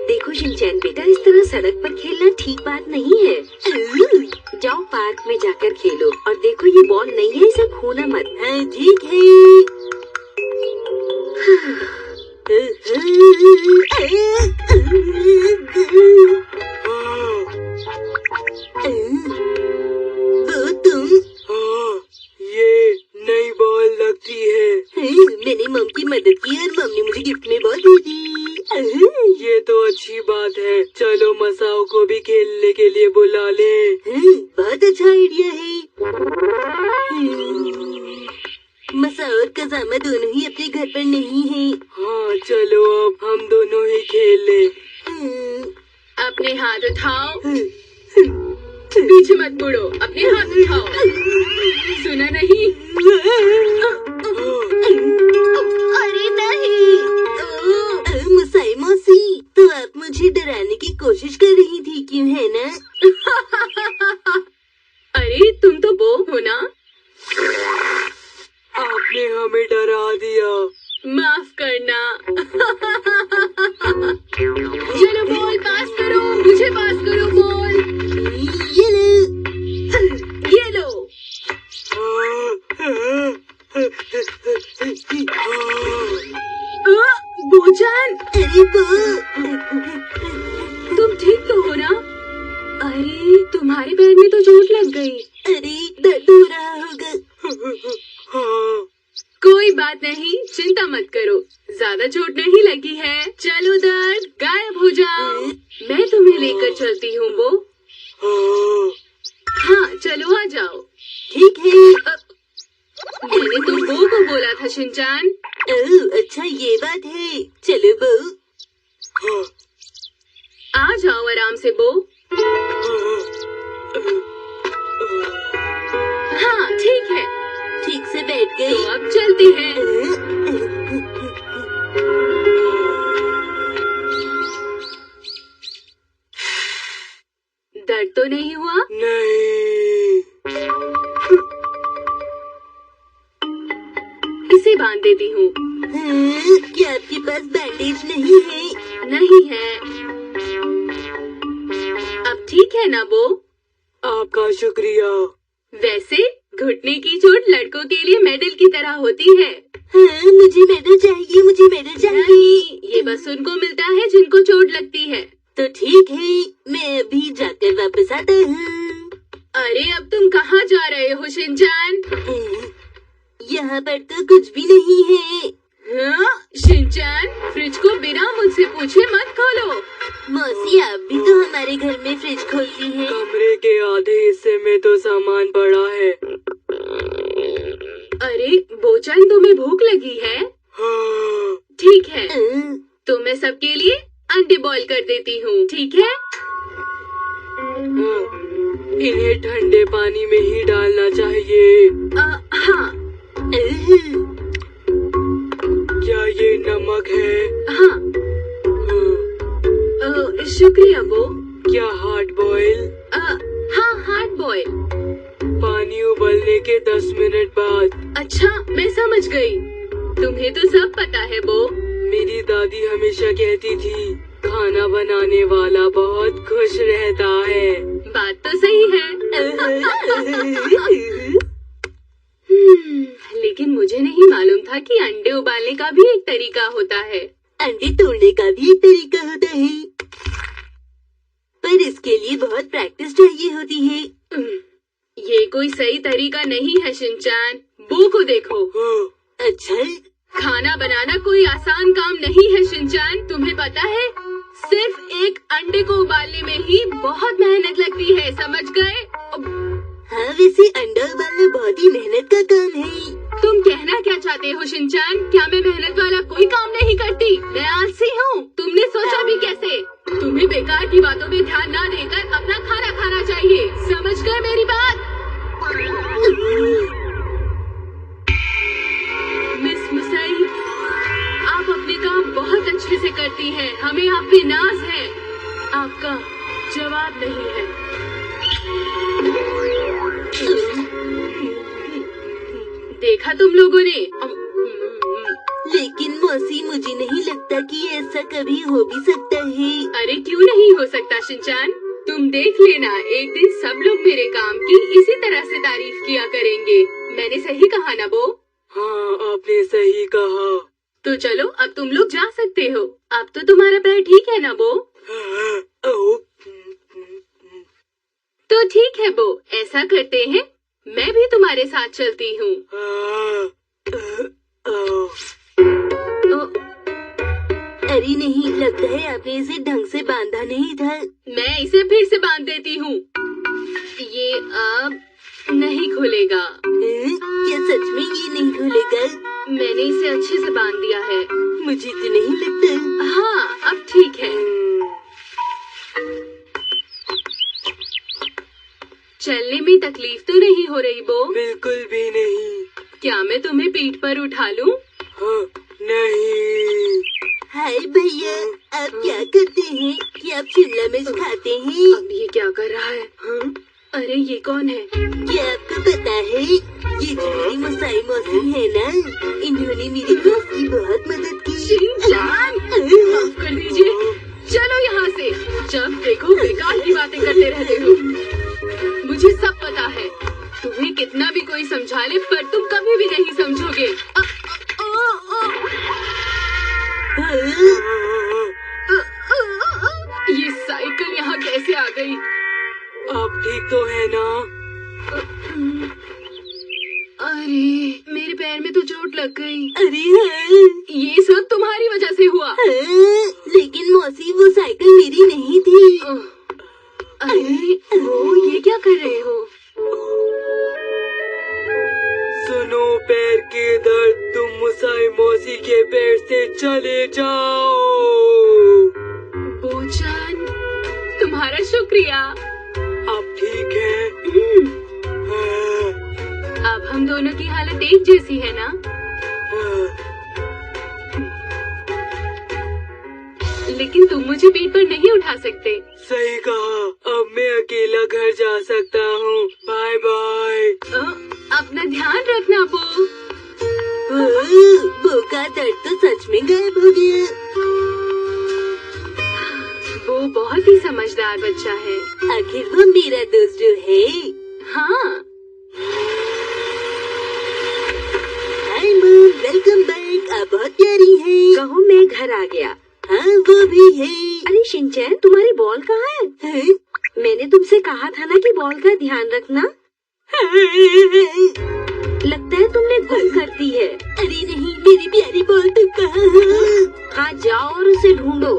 देखो शिनचैन बेटा, इस तरह सड़क पर खेलना ठीक बात नहीं है। जाओ पार्क में जाकर खेलो, और देखो ये बॉल नहीं है, इसे खोना मत। हाँ ठीक है। वो तुम? हाँ, ये नई बॉल लगती है। मैंने मम की मदद की और मम ने मुझे गिफ्ट में बॉल दे दी। ये तो अच्छी बात है। चलो मसाओ को भी खेलने के लिए बुला ले। बहुत अच्छा आइडिया है। मसा और कजामा दोनों ही अपने घर पर नहीं है। हाँ चलो अब हम दोनों ही खेल ले। अपने हाथ उठाओ, पीछे मत मुड़ो, अपने हाथ उठाओ। सुना नहीं? अरे नहीं। मुसाई मौसी, तो आप मुझे डराने की कोशिश कर रही थी क्यों, है ना? अरे तुम तो वो हो ना? आपने हमें डरा दिया। माफ करना। चलो बॉल पास करो, मुझे पास करो बॉल। ये लो। बोचान, अरे तुम ठीक तो हो ना? अरे तुम्हारे पैर में तो चोट लग गई। अरे दर्द हो रहा होगा। कोई बात नहीं, चिंता मत करो, ज्यादा चोट नहीं लगी है। चलो दर्द गायब हो जाओ, मैं तुम्हें लेकर चलती हूँ वो। हाँ चलो आ जाओ। ठीक है। मैंने तो वो को बोला था शिनचान। अच्छा ये बात है। चलो बो। आ जाओ आराम से बो। हाँ ठीक है, ठीक से बैठ गई। तो अब चलते हैं। दर्द तो नहीं हुआ? नहीं। इसे बांध देती हूँ। क्या आपके पास बैंडेज नहीं है? नहीं है। अब ठीक है ना वो? आपका शुक्रिया। वैसे घुटने की चोट लड़कों के लिए मेडल की तरह होती है। हाँ, मुझे मेडल चाहिए, मुझे मेडल चाहिए। नहीं, ये बस उनको मिलता है जिनको चोट लगती है। तो ठीक है, मैं अभी जाकर वापस आता हूँ। अरे अब तुम कहाँ जा रहे हो शिनचान? यहाँ पर तो कुछ भी नहीं है। हाँ, शिनचान, फ्रिज को बिना मुझसे पूछे मत खोलो। मौसी आप भी तो हमारे घर में फ्रिज खोलती हैं। कमरे के आधे हिस्से में तो सामान पड़ा है। अरे बोचान, तुम्हें भूख लगी है? हाँ। ठीक है, तो मैं सबके लिए अंडे बॉईल कर देती हूँ, ठीक है? इन्हें ठंडे पानी में ही डालना चाहिए। हाँ। क्या ये नमक है? हाँ। शुक्रिया वो। क्या हार्ड बॉयल? हाँ हार्ड बॉईल। पानी उबलने के 10 मिनट बाद। अच्छा मैं समझ गई, तुम्हें तो सब पता है वो। मेरी दादी हमेशा कहती थी खाना बनाने वाला बहुत खुश रहता है। बात तो सही है। लेकिन मुझे नहीं मालूम था कि अंडे उबालने का भी एक तरीका होता है। अंडे तोड़ने का भी एक तरीका होता है, पर इसके लिए बहुत प्रैक्टिस चाहिए होती है। ये कोई सही तरीका नहीं है शिनचान, बू को देखो। अच्छा, खाना बनाना कोई आसान काम नहीं है शिनचान, तुम्हें पता है? सिर्फ एक अंडे को उबालने में ही बहुत मेहनत लगती है, समझ गए? हाँ वैसे अंडा उबालना बहुत ही मेहनत का काम है। तुम कहना क्या चाहते हो शिनचान? क्या मैं मेहनत वाला कोई काम नहीं करती? मैं आलसी हूँ, तुमने सोचा भी कैसे? तुम्हें बेकार की बातों में ध्यान ना देकर अपना खाना खाना चाहिए, समझ गए मेरी बात? मिस मुसाई, आप अपने काम बहुत अच्छे से करती हैं, हमें आप पे नाज है। आपका जवाब नहीं है। देखा तुम लोगों ने? लेकिन मौसी, मुझे नहीं लगता कि ऐसा कभी हो भी सकता है। अरे क्यों नहीं हो सकता शिनचैन, तुम देख लेना, एक दिन सब लोग मेरे काम की इसी तरह से तारीफ किया करेंगे। मैंने सही कहा ना बो? हाँ, आपने सही कहा। तो चलो अब तुम लोग जा सकते हो। अब तो तुम्हारा पैर ठीक है ना बो? तो ठीक है बो, ऐसा करते हैं, मैं भी तुम्हारे साथ चलती हूँ। अरे नहीं, लगता है आपने इसे ढंग से बांधा नहीं था। मैं इसे फिर से बांध देती हूँ। ये अब नहीं खुलेगा। क्या सच में ये नहीं खुलेगा? मैंने इसे अच्छे से बांध दिया है। मुझे तो नहीं लगता। हाँ, अब ठीक है। चलने में तकलीफ तो नहीं हो रही बो? बिल्कुल भी नहीं। क्या मैं तुम्हें पीठ पर उठा लूं? हाँ, नहीं। हाय भैया, आप क्या करते हैं? क्या आप शिमला मिर्च खाते हैं? अब ये क्या कर रहा है? हाँ? अरे ये कौन है? क्या आपको पता है, ये जो मेरी मसाई मौसी है ना, इन्होंने मेरी दोस्त की बहुत मदद की। शिनचैन, माफ कर दीजिए, चलो यहाँ से। जब देखो बेकार की बातें करते रहते हो। मुझे सब पता है, तुम्हें कितना भी कोई समझा ले पर तुम कभी भी नहीं समझोगे। ये साइकिल यहाँ कैसे आ गई? आप ठीक तो है ना? अरे मेरे पैर में तो चोट लग गई। अरे हाँ। ये सब तुम्हारी वजह से हुआ। हाँ, लेकिन मौसी वो साइकिल मेरी नहीं थी। अरे वो ये क्या कर रहे हो? सुनो पैर के दर्द, तुम मुसाई मौसी के पैर से चले जाओ। बोचान, तुम्हारा शुक्रिया। आप ठीक है? हाँ, अब हम दोनों की हालत एक जैसी है ना? हाँ। लेकिन तुम मुझे पीठ पर नहीं उठा सकते। सही कहा, अब मैं अकेला घर जा सकता हूँ। Bye bye. अपना ध्यान रखना बो। बो का दर्द तो सच में गायब हो गया। वो बहुत ही समझदार बच्चा है। आखिर वो मेरा दोस्त जो है। हाँ। Hi mom, welcome back. आप बहुत प्यारी हैं। कहो, मैं घर आ गया। हाँ, वो भी है। अरे शिनचैन, तुम्हारी बॉल कहाँ है? मैंने तुमसे कहा था ना कि बॉल का ध्यान रखना। लगता है तुमने गुम कर दी है। अरे नहीं, मेरी प्यारी बॉल तो कहाँ है? हाँ, जाओ और उसे ढूंढो।